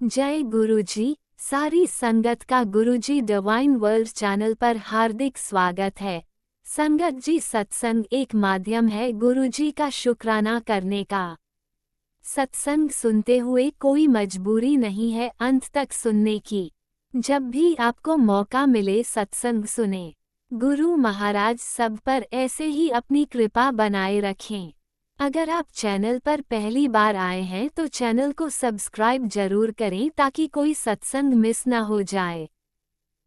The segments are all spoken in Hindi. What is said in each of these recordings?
जय गुरुजी। सारी संगत का गुरुजी डिवाइन वर्ल्ड चैनल पर हार्दिक स्वागत है। संगत जी, सत्संग एक माध्यम है गुरुजी का शुक्राना करने का। सत्संग सुनते हुए कोई मजबूरी नहीं है अंत तक सुनने की। जब भी आपको मौका मिले सत्संग सुने। गुरु महाराज सब पर ऐसे ही अपनी कृपा बनाए रखें। अगर आप चैनल पर पहली बार आए हैं तो चैनल को सब्सक्राइब जरूर करें ताकि कोई सत्संग मिस न हो जाए।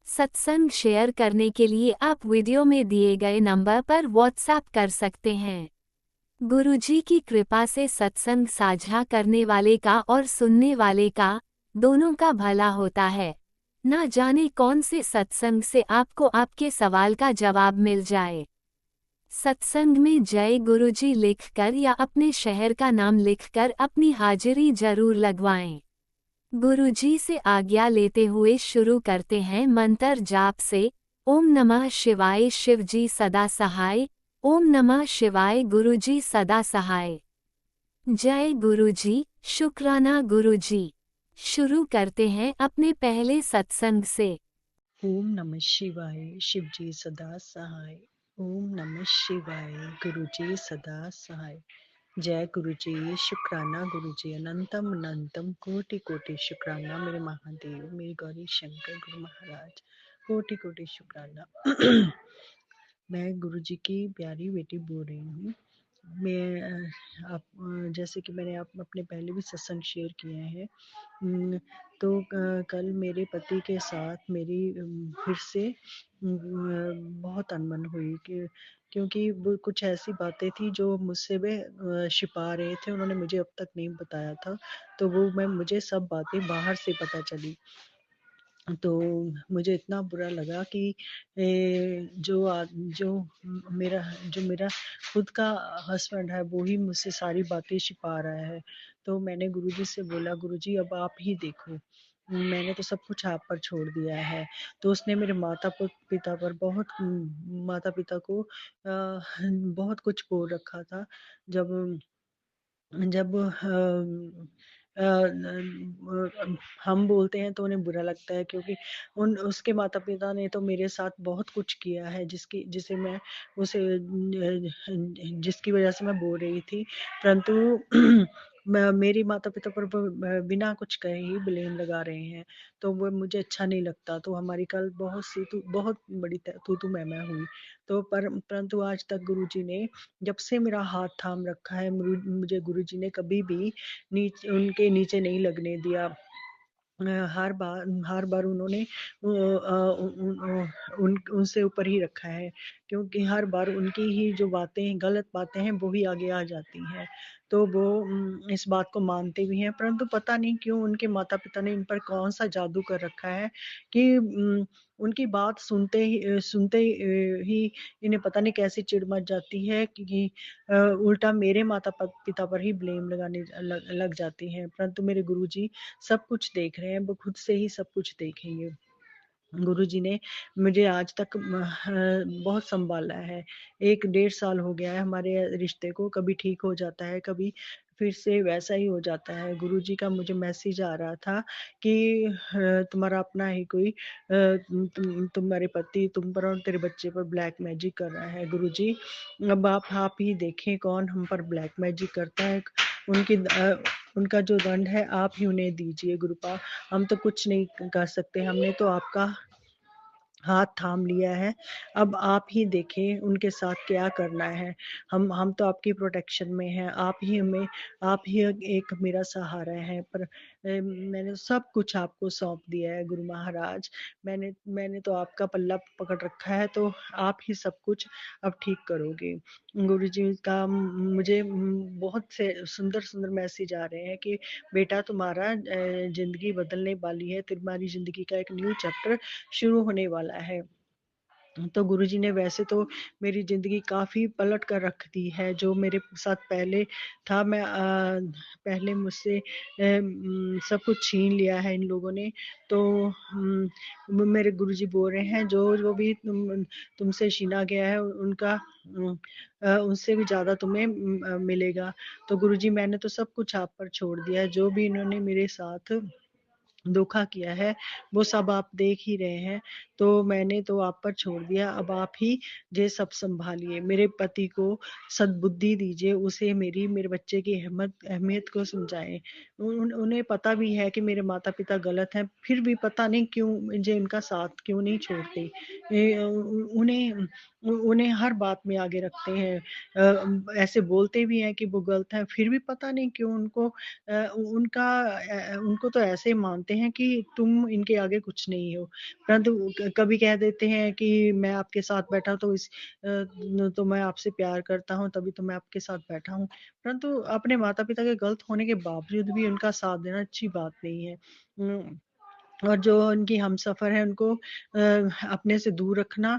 सत्संग शेयर करने के लिए आप वीडियो में दिए गए नंबर पर व्हाट्सएप कर सकते हैं। गुरुजी की कृपा से सत्संग साझा करने वाले का और सुनने वाले का, दोनों का भला होता है। ना जाने कौन से सत्संग से आपको आपके सवाल का जवाब मिल जाए। सत्संग में जय गुरुजी लिखकर या अपने शहर का नाम लिखकर अपनी हाजिरी जरूर लगवाएं। गुरुजी से आज्ञा लेते हुए शुरू करते हैं मंत्र जाप से। ओम नमः शिवाय शिवजी सदा सहाय। ओम नमः शिवाय गुरुजी सदा सहाय। जय गुरुजी, शुक्राना गुरुजी। शुरू करते हैं अपने पहले सत्संग से। ओम नमः शिवाय शिवजी सदा सहाय। ओम नमः शिवाय गुरुजी सदा सहाय। जय गुरुजी, शुक्राना गुरुजी, अनंतम अनंतम कोटि कोटि शुक्राना मेरे महादेव, मेरे गौरी शंकर गुरु महाराज, कोटि कोटि शुक्राना। मैं गुरुजी की प्यारी बेटी बोल रही हूँ। मैं आप जैसे कि मैंने आप अपने पहले भी सत्संग शेयर किए हैं। तो कल मेरे पति के साथ मेरी फिर से बहुत अनबन हुई कि क्योंकि वो कुछ ऐसी बातें थी जो मुझसे वे छिपा रहे थे, उन्होंने मुझे अब तक नहीं बताया था। तो वो मैं मुझे सब बातें बाहर से पता चली। तो मुझे इतना बुरा लगा कि जो मेरा खुद का हस्बैंड है वो ही मुझसे सारी बातें छिपा रहा है। तो मैंने गुरुजी से बोला, गुरुजी अब आप ही देखो, मैंने तो सब कुछ आप पर छोड़ दिया है। तो उसने मेरे पिता पर माता पिता को बहुत कुछ बोल रखा था। जब जब हम बोलते हैं तो उन्हें बुरा लगता है, क्योंकि उन उसके माता पिता ने तो मेरे साथ बहुत कुछ किया है उसे जिसकी वजह से मैं बोल रही थी। परंतु मेरी माता पिता पर वो बिना कुछ कहे ही ब्लेम लगा रहे हैं। तो वो मुझे अच्छा नहीं लगता। तो हमारी कल बहुत बड़ी तू तू मैं हुई। तो परंतु आज तक गुरुजी ने जब से मेरा हाथ थाम रखा है, मुझे गुरुजी ने कभी भी उनके नीचे नहीं लगने दिया। हर बार उन्होंने उनसे ऊपर ही रखा है, क्योंकि हर बार उनकी ही जो बातें गलत बातें हैं वो ही आगे आ जाती हैं। तो वो इस बात को मानते भी हैं, परंतु पता नहीं क्यों उनके माता पिता ने इन पर कौन सा जादू कर रखा है कि उनकी बात सुनते ही इन्हें पता नहीं कैसी चिढ़ मच जाती है कि उल्टा मेरे माता पिता पर ही ब्लेम लग जाती हैं। परंतु मेरे गुरुजी सब कुछ देख रहे हैं, वो खुद से ही सब कुछ देखेंगे। गुरुजी ने मुझे आज तक बहुत संभाला है। 1 डेढ़ साल हो गया है हमारे रिश्ते को। कभी ठीक हो जाता है, कभी फिर से वैसा ही हो जाता है। गुरुजी का मुझे मैसेज आ रहा था कि तुम्हारा अपना ही कोई तुम्हारे पति तुम पर और तेरे बच्चे पर ब्लैक मैजिक कर रहा है। गुरुजी अब आप ही देखें कौन हम पर ब्लैक मैजिक करता है। उनका जो दंड है आप ही उन्हें दीजिए गुरुपा। हम तो कुछ नहीं कर सकते, हमने तो आपका हाथ थाम लिया है। अब आप ही देखें उनके साथ क्या करना है। हम तो आपकी प्रोटेक्शन में हैं। आप ही एक मेरा सहारा है। पर मैंने सब कुछ आपको सौंप दिया है गुरु महाराज। मैंने तो आपका पल्ला पकड़ रखा है, तो आप ही सब कुछ अब ठीक करोगे। गुरु जी का मुझे बहुत से सुंदर सुंदर मैसेज आ रहे हैं कि बेटा तुम्हारा जिंदगी बदलने वाली है, तुम्हारी जिंदगी का एक न्यू चैप्टर शुरू होने वाला है। तो गुरुजी ने वैसे तो मेरी ज़िंदगी काफ़ी पलट कर रख दी है। जो मेरे साथ पहले था, पहले मुझसे सब कुछ छीन लिया है इन लोगों ने। तो मेरे गुरुजी बोल रहे हैं जो जो भी तुमसे छीना गया है उनसे भी ज़्यादा तुम्हें मिलेगा। तो गुरुजी मैंने तो सब कुछ आप पर छोड़ दिया है। जो भी इन्होंने मेरे साथ धोखा किया है, वो सब आप देख ही रहे हैं। तो मैंने तो आप पर छोड़ दिया, अब आप ही ये सब सँभालिए। मेरे पति को सद्बुद्धि दीजिए, उसे मेरे बच्चे की अहमियत को समझाएँ। उन्हें पता भी है कि मेरे माता-पिता गलत हैं, फिर भी पता नहीं क्यों मुझे इनका साथ क्यों नहीं छोड़ते। उन्हें उन्हें हर बात में आगे रखते हैं। ऐसे बोलते भी हैं कि वो गलत हैं, फिर भी पता नहीं क्यों उनको तो ऐसे मानते हैं कि तुम इनके आगे कुछ नहीं हो। परंतु कभी कह देते हैं कि मैं आपके साथ बैठा तो मैं आपसे प्यार करता हूँ, तभी तो मैं आपके साथ बैठा हूँ। परंतु अपने माता-पिता के गलत होने के बावजूद भी उनका साथ देना अच्छी बात नहीं है। उम और जो उनकी हमसफ़र हैं उनको अपने से दूर रखना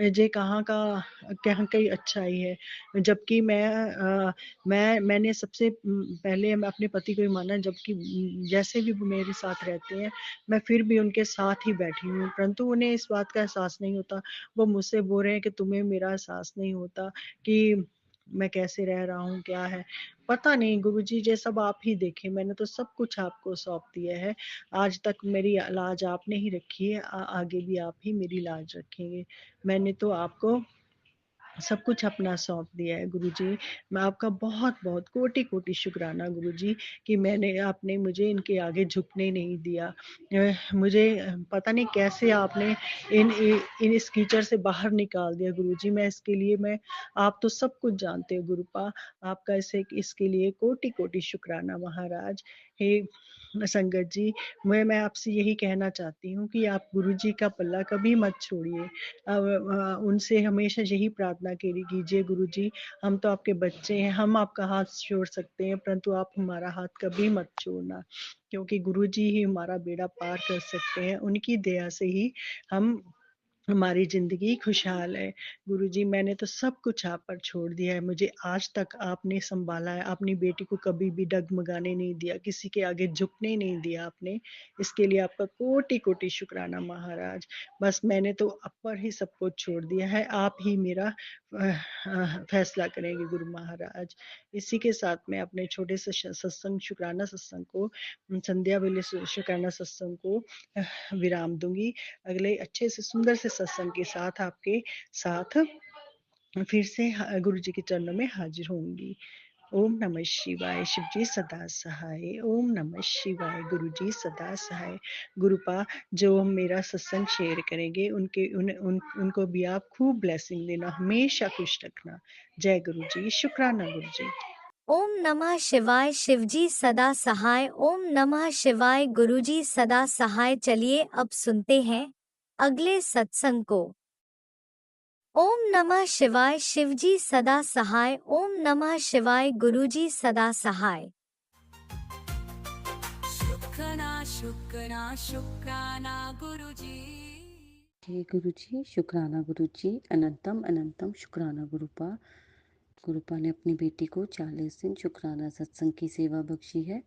ये कहाँ की अच्छाई है। जबकि मैंने सबसे पहले मैं अपने पति को ही माना, जबकि जैसे भी वो मेरे साथ रहते हैं, मैं फिर भी उनके साथ ही बैठी हूँ, परंतु उन्हें इस बात का एहसास नहीं होता। वो मुझसे बोल रहे हैं कि तुम्हें मेरा एहसास नहीं होता कि मैं कैसे रह रहा हूँ, क्या है? पता नहीं गुरुजी, ये सब आप ही देखें, मैंने तो सब कुछ आपको सौंप दिया है। आज तक मेरी लाज आपने ही रखी है, आगे भी आप ही मेरी लाज रखेंगे। मैंने तो आपको सब कुछ अपना सौंप दिया है गुरुजी। मैं आपका बहुत-बहुत कोटि-कोटि शुक्राना गुरुजी कि आपने मुझे इनके आगे झुकने नहीं दिया। मुझे पता नहीं कैसे आपने इस कीचड़ से बाहर निकाल दिया गुरुजी। आप तो सब कुछ जानते हो गुरुपा। आपका इसके लिए कोटि-कोटि शुक्राना महाराज। हे संगत जी, मैं आपसे यही कहना चाहती हूँ कि आप गुरुजी का पल्ला कभी मत छोड़िए। उनसे हमेशा यही प्रार्थना करी कीजिए, गुरुजी हम तो आपके बच्चे हैं, हम आपका हाथ छोड़ सकते हैं, परंतु आप हमारा हाथ कभी मत छोड़ना, क्योंकि गुरुजी ही हमारा बेड़ा पार कर सकते हैं। उनकी दया से ही हम हमारी ज़िंदगी खुशहाल है। गुरुजी मैंने तो सब कुछ आप पर छोड़ दिया है, मुझे आज तक आपने सँभाला है, अपनी बेटी को कभी भी डगमगाने नहीं दिया, किसी के आगे झुकने नहीं दिया आपने। इसके लिए आपका कोटि-कोटि शुक्राना महाराज। बस मैंने तो आप पर ही सब कुछ छोड़ दिया है, आप ही मेरा फैसला करेंगे गुरु महाराज। इसी के साथ मैं अपने छोटे से सत्संग शुक्राना सत्संग को संध्या वेले शुक्राना सत्संग को विराम दूँगी। अगले अच्छे से सुंदर से सत्संग के साथ आपके साथ फिर से गुरु जी के चरणों में हाजिर होंगी। ओम नमः शिवाय। शिव जी सदा सहाय। ओम नमः शिवाय। गुरु जी सदा सहाय। गुरुपा जो मेरा सत्संग शेयर करेंगे उनको भी आप खूब ब्लेसिंग देना, हमेशा खुश रखना। जय गुरु जी। शुक्राना गुरु जी। ओम नमः शिवाय। शिवजी सदा सहाय। ओम नमः शिवाय। गुरुजी सदा सहाय। चलिए अब सुनते हैं अगले सत्संग को। ओम नमः शिवाय। शिवजी सदा सहाय। ओम नमः शिवाय। गुरुजी सदा सहाय। शुक्राना गुरुजी। जय गुरु जी। शुक्राना गुरु जी। अनंतम अनंतम शुक्राना गुरुपा। गुरुपा ने अपनी बेटी को 40 दिन शुक्राना सत्संग की सेवा बख्शी है।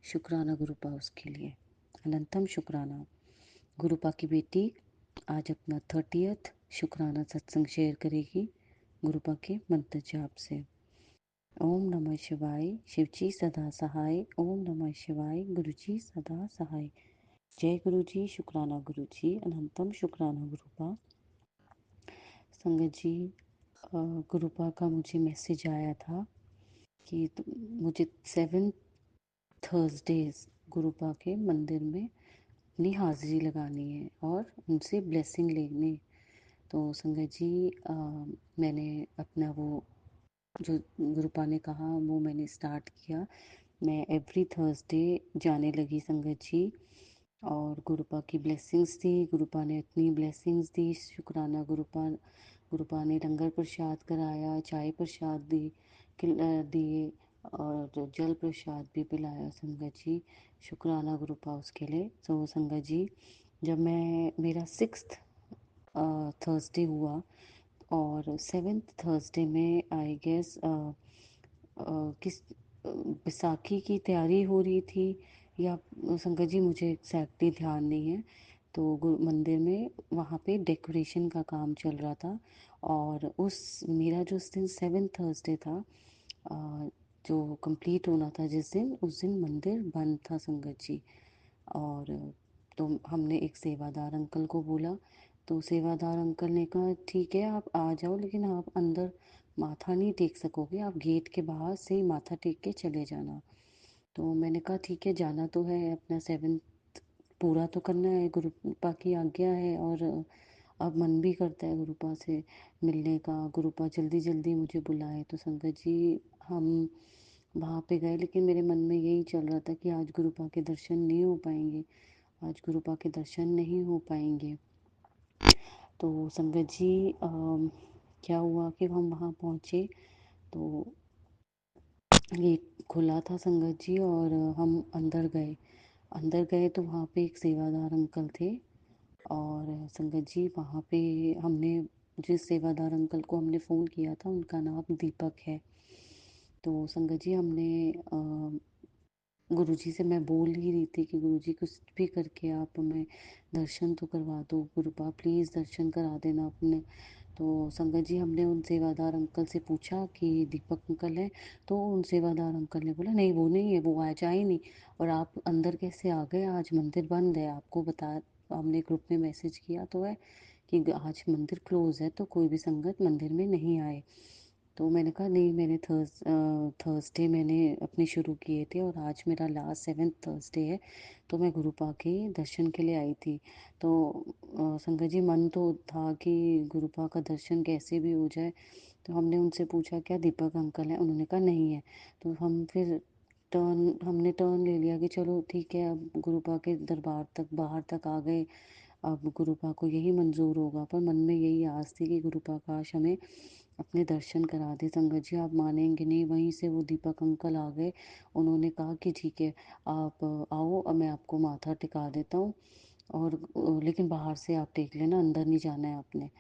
शुक्राना गुरुपा उसके लिए। अनंतम शुक्राना। गुरुपा की बेटी आज अपना 30th शुक्राना सत्संग शेयर करेगी गुरुपा के मंत्र जाप से। ओम नमः शिवाय। शिवजी सदा सहाय। ओम नमः शिवाय। गुरुजी सदा सहाय। जय गुरु जी। शुक्राना गुरु जी। अनंतम शुक्राना गुरुपा। संगत जी, गुरुपा का मुझे मैसेज आया था कि मुझे 7 थर्सडेज गुरुपा के मंदिर में अपनी हाज़िरी लगानी है और उनसे ब्लेसिंग लेने। तो संगत जी, मैंने अपना वो जो गुरुपा ने कहा वो मैंने स्टार्ट किया। मैं एवरी थर्सडे जाने लगी संगत जी, और गुरुपा की ब्लेसिंग्स थी। गुरुपा ने इतनी ब्लेसिंग्स दी। शुक्राना गुरुपा ने लंगर प्रसाद कराया, चाय प्रसाद दिए और जल प्रसाद भी पिलाया संगत जी। शुक्राना गुरुपा उसके लिए। तो संगत जी, जब मेरा 6th थर्सडे हुआ और 7th थर्सडे में आई गेस किस बैसाखी की तैयारी हो रही थी या संगत जी मुझे एग्जैक्टली ध्यान नहीं है। तो मंदिर में वहाँ पे डेकोरेशन का काम चल रहा था और मेरा जो उस दिन 7th थर्सडे था, जो कंप्लीट होना था जिस दिन, उस दिन मंदिर बंद था संगत जी। और तो हमने एक सेवादार अंकल को बोला, तो सेवादार अंकल ने कहा ठीक है आप आ जाओ, लेकिन आप अंदर माथा नहीं टेक सकोगे, आप गेट के बाहर से ही माथा टेक के चले जाना। तो मैंने कहा ठीक है, जाना तो है, अपना 7th पूरा तो करना है, गुरुपा की आज्ञा है, और अब मन भी करता है गुरुपा से मिलने का, गुरुपा जल्दी जल्दी मुझे बुलाए। तो संगत जी हम वहाँ पे गए, लेकिन मेरे मन में यही चल रहा था कि आज गुरुपा के दर्शन नहीं हो पाएंगे, आज गुरुपा के दर्शन नहीं हो पाएंगे। तो संगत जी क्या हुआ कि हम वहाँ पहुँचे तो गेट खुला था संगत जी, और हम अंदर गए तो वहाँ पे एक सेवादार अंकल थे। और संगत जी वहाँ पे हमने जिस सेवादार अंकल को हमने फ़ोन किया था उनका नाम दीपक है। तो संगत जी हमने गुरुजी से मैं बोल ही रही थी कि गुरुजी कुछ भी करके आप हमें दर्शन तो करवा दो, गुरुपा प्लीज़ दर्शन करा देना अपने। तो संगत जी हमने उन सेवादार अंकल से पूछा कि दीपक अंकल हैं, तो उन सेवादार अंकल ने बोला नहीं वो नहीं है, वो आज आए नहीं। और आप अंदर कैसे आ गए, आज मंदिर बंद है, आपको बता, हमने ग्रुप में मैसेज किया तो है कि आज मंदिर क्लोज़ है, तो कोई भी संगत मंदिर में नहीं आए। तो मैंने कहा नहीं, मैंने थर्सडे मैंने अपने शुरू किए थे और आज मेरा लास्ट 7th थर्सडे है, तो मैं गुरुपा के दर्शन के लिए आई थी। तो संगत जी मन तो था कि गुरुपा का दर्शन कैसे भी हो जाए। तो हमने उनसे पूछा क्या दीपक अंकल हैं, उन्होंने कहा नहीं है। तो हम फिर हमने टर्न ले लिया कि चलो ठीक है, अब गुरुपा के दरबार तक बाहर तक आ गए, अब गुरुपा को यही मंजूर होगा। पर मन में यही आस थी कि गुरुपा काश हमें अपने दर्शन करा दे। संगत जी आप मानेंगे नहीं, वहीं से वो दीपक अंकल आ गए, उन्होंने कहा कि ठीक है आप आओ, अब मैं आपको माथा टिका देता हूँ, और लेकिन बाहर से आप टेक लेना, अंदर नहीं जाना है आपने।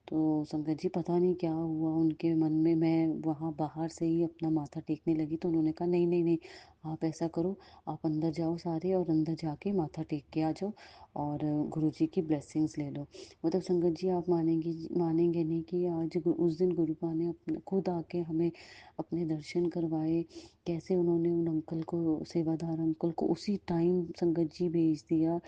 तो संगत जी पता नहीं क्या हुआ उनके मन में, मैं वहाँ बाहर से ही अपना माथा टेकने लगी तो उन्होंने कहा नहीं नहीं नहीं, आप ऐसा करो, आप अंदर जाओ सारे, और अंदर जाके माथा टेक के आ जाओ और गुरुजी की ब्लेसिंग्स ले लो। मतलब संगत जी आप मानेंगे नहीं कि आज उस दिन गुरुपा ने अपने खुद आके हमें अपने दर्शन करवाए। कैसे उन्होंने उन अंकल को, सेवादार अंकल को उसी टाइम संगत जी भेज दिया,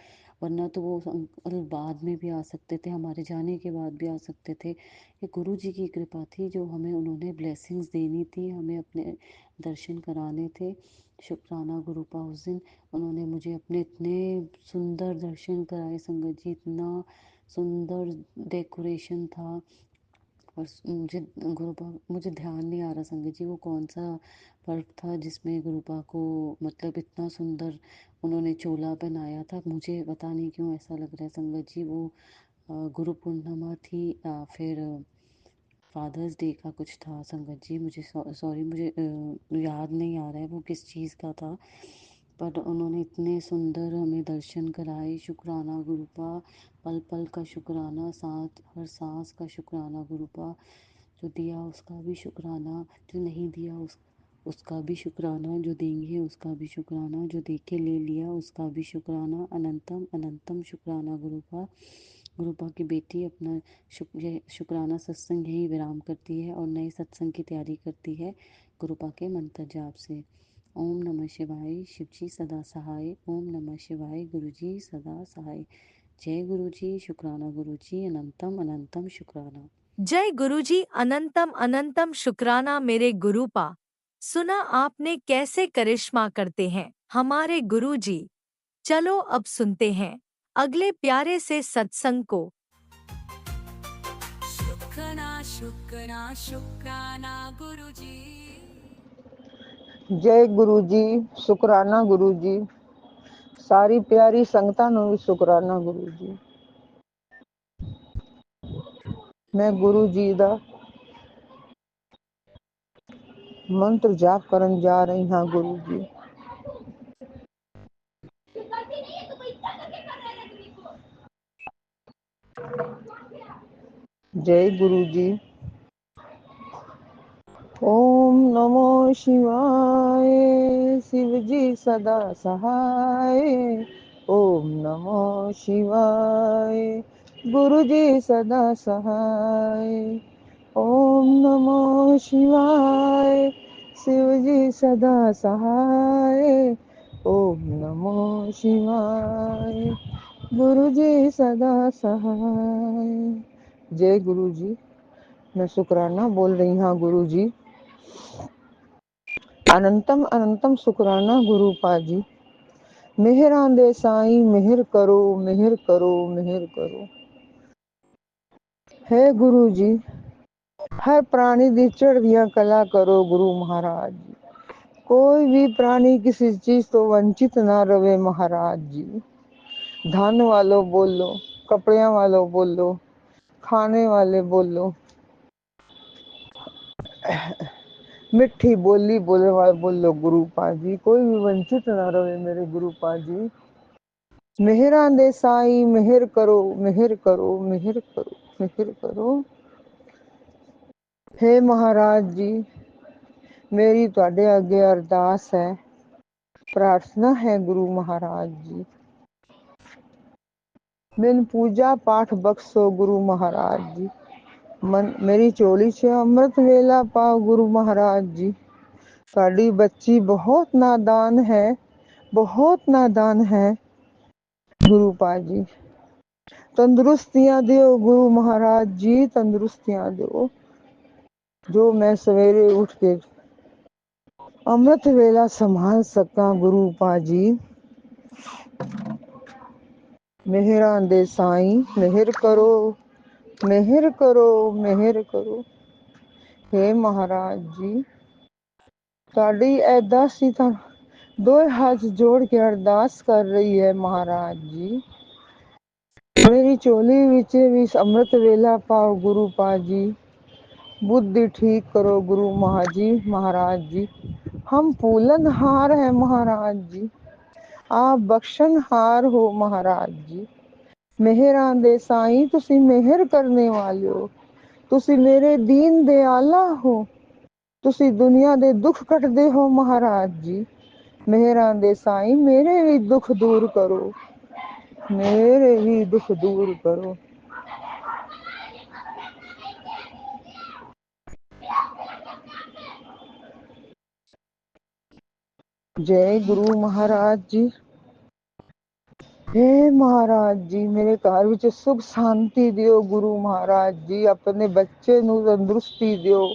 वरना तो वो अंकल बाद में भी आ सकते थे, हमारे जाने के बाद भी आ सकते थे। ये गुरु जी की कृपा थी जो हमें उन्होंने ब्लेसिंग्स देनी थी, हमें अपने दर्शन कराने थे। शुक्राना गुरुपा उस दिन उन्होंने मुझे अपने इतने सुंदर दर्शन कराए संगत जी, इतना सुंदर डेकोरेशन था। और मुझे ध्यान नहीं आ रहा संगत जी वो कौन सा पर्व था जिसमें गुरुपा को मतलब इतना सुंदर उन्होंने चोला पहनाया था। मुझे पता नहीं क्यों ऐसा लग रहा है संगत जी वो गुरु पूर्णिमा थी या फिर फादर्स डे का कुछ था संगत जी। मुझे सॉरी, मुझे याद नहीं आ रहा है वो किस चीज़ का था, पर उन्होंने इतने सुंदर हमें दर्शन कराए। शुक्राना गुरुपा, पल पल का शुक्राना, हर सांस का शुक्राना गुरुपा। जो दिया उसका भी शुक्राना, जो नहीं दिया उसका भी शुक्राना, जो देंगे उसका भी शुक्राना, जो दे के ले लिया उसका भी शुक्राना। अनंतम अनंतम शुक्राना गुरुपा। गुरुपा की बेटी अपना शुक्राना सत्संग यही विराम करती है और नए सत्संग की तैयारी करती है गुरुपा के मंत्र जाप से। ओम नमः शिवाय, शिवजी सदा सहाय। ओम नमः शिवाय, गुरुजी सदा सहाय। जय गुरुजी, शुक्राना गुरुजी, अनंतम अनंतम शुक्राना। जय गुरुजी, अनंतम अनंतम शुक्राना मेरे गुरुपा। सुना आपने कैसे करिश्मा करते हैं हमारे गुरुजी। चलो अब सुनते हैं अगले प्यारे से सत्संग को। शुक्राना शुक्राना शुक्राना गुरुजी। जय गुरु जी, शुक्राना गुरु जी, सारी प्यारी संगतां ਨੂੰ ਵੀ शुक्राना गुरु जी। मैं गुरु जी ਦਾ मंत्र जाप ਕਰਨ जा रही हाँ गुरु जी। जय गुरु जी। ओम नमो शिवाय, शिव जी सदा सहाय। ओम नमो शिवाय, गुरु जी सदा सहाय। ओम नमो शिवाय, शिव जी सदा सहाय। ओम नमो शिवाय। गुरु जी सदा सहाय। जय गुरु जी। मैं शुक्राना बोल रही हूँ गुरु जी। अनंतम अनंतम शुक्राना गुरु पाजी। मेहरां दे साईं मेहर करो मेहर करो मेहर करो। है गुरु जी हर प्राणी दी चढ़दियां कला करो गुरु महाराज जी। कोई भी प्राणी किसी चीज तो वंचित ना रहे महाराज जी। धन वालों बोलो, कपड़ियां वालों बोलो, खाने वाले बोलो, मिठी बोली बोलने वाले बोलो गुरु पाजी। कोई भी वंचित ना रहे मेरे गुरु पाजी। मेहरां दे साईं मेहर करो मेहर करो मेहर करो मेहर करो। हे महाराज जी मेरी तुहाडे अगे अरदास है, प्रार्थना है गुरु महाराज जी। मैनू पूजा पाठ बख्शो गुरु महाराज जी। मन मेरी चोली च अमृत वेला पाओ गुरु महाराज जी। साड़ी बच्ची बहुत नादान है, बहुत नादान है गुरु पाजी। तंदुरुस्तियां दो गुरु महाराज जी, तंदुरुस्तियां दो जो मैं सवेरे उठ के अमृत वेला संभाल सका गुरु पाजी। मेहरां दे साईं मेहर करो मेहर करो मेहर करो। हे महाराज जी साड़ी अरदास ही था दो हाथ जोड़ के अरदास कर रही है महाराज जी। मेरी चोली विच भी अमृत वेला पाओ गुरु पाजी। बुद्धि ठीक करो गुरु महाजी महाराज जी। हम फूलन हार है महाराज जी, आप बख्शन हार हो महाराज जी। मेहरां दे साईं तुसी मेहर करने वाले हो, तुसी मेरे दीन दयाला हो, तुसी दुनिया दे दुख कटदे हो महाराज जी। मेहरां दे साईं मेरे भी दुख दूर करो, मेरे भी दुख दूर करो। जय गुरु महाराज जी। हे महाराज जी मेरे घर विच सुख शांति दियो गुरु महाराज जी। अपने बच्चे नू तंदुरुस्ती दियो,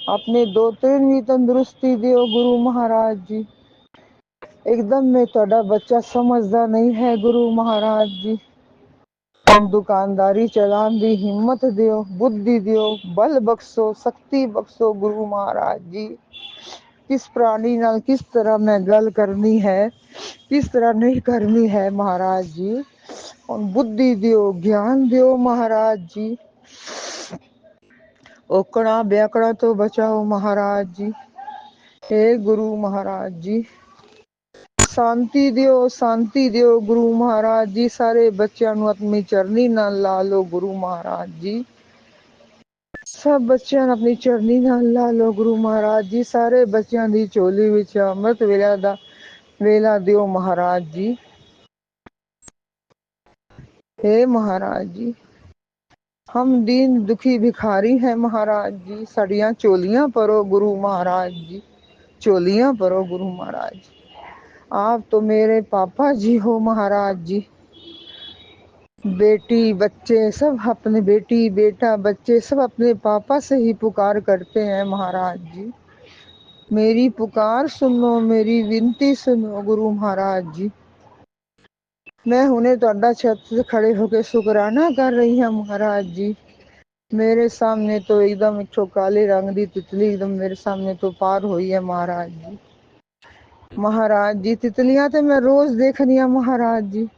अपने दोते नू भी तंदुरुस्ती दियो गुरु महाराज जी। एकदम में तुहाडा बच्चा समझदा नहीं है गुरु महाराज जी। दुकानदारी चलान दी हिम्मत दियो, बुद्धि दियो, बल बख्शो, शक्ति बख्शो गुरु महाराज जी। किस प्राणी नाल किस तरह मैं गल करनी है, किस तरह नहीं करनी है महाराज जी। और बुद्धि दियो, ज्ञान दियो महाराज जी। ओकड़ा ब्याकड़ा तो बचाओ महाराज जी। हे गुरु महाराज जी शांति दियो गुरु महाराज जी। सारे बच्चों नू अपनी चरनी नाल ला लो गुरु महाराज जी। सब बच्चों ने अपनी चरनी नाल ला लो गुरु महाराज जी। सारे बच्चों दी चोली विच अमृत वेला दा वेला दियो महाराज जी। हे महाराज जी हम दीन दुखी भिखारी हैं महाराज जी। साड़ियाँ चोलियां परो गुरु महाराज जी, चोलियां परो गुरु महाराज जी। आप तो मेरे पापा जी हो महाराज जी। बेटी बच्चे सब अपने बेटी बेटा बच्चे सब अपने पापा से ही पुकार करते हैं महाराज जी। मेरी पुकार सुनो, मेरी विनती सुनो गुरु महाराज जी। मैं हुने तुहाडा छत से खड़े होकर शुकराना कर रही हूँ महाराज जी। मेरे सामने तो एकदम एक काले रंग दी तितली एकदम मेरे सामने तो पार हुई है महाराज जी। महाराज जी तितलियां तो मैं रोज देखनी है महाराज जी।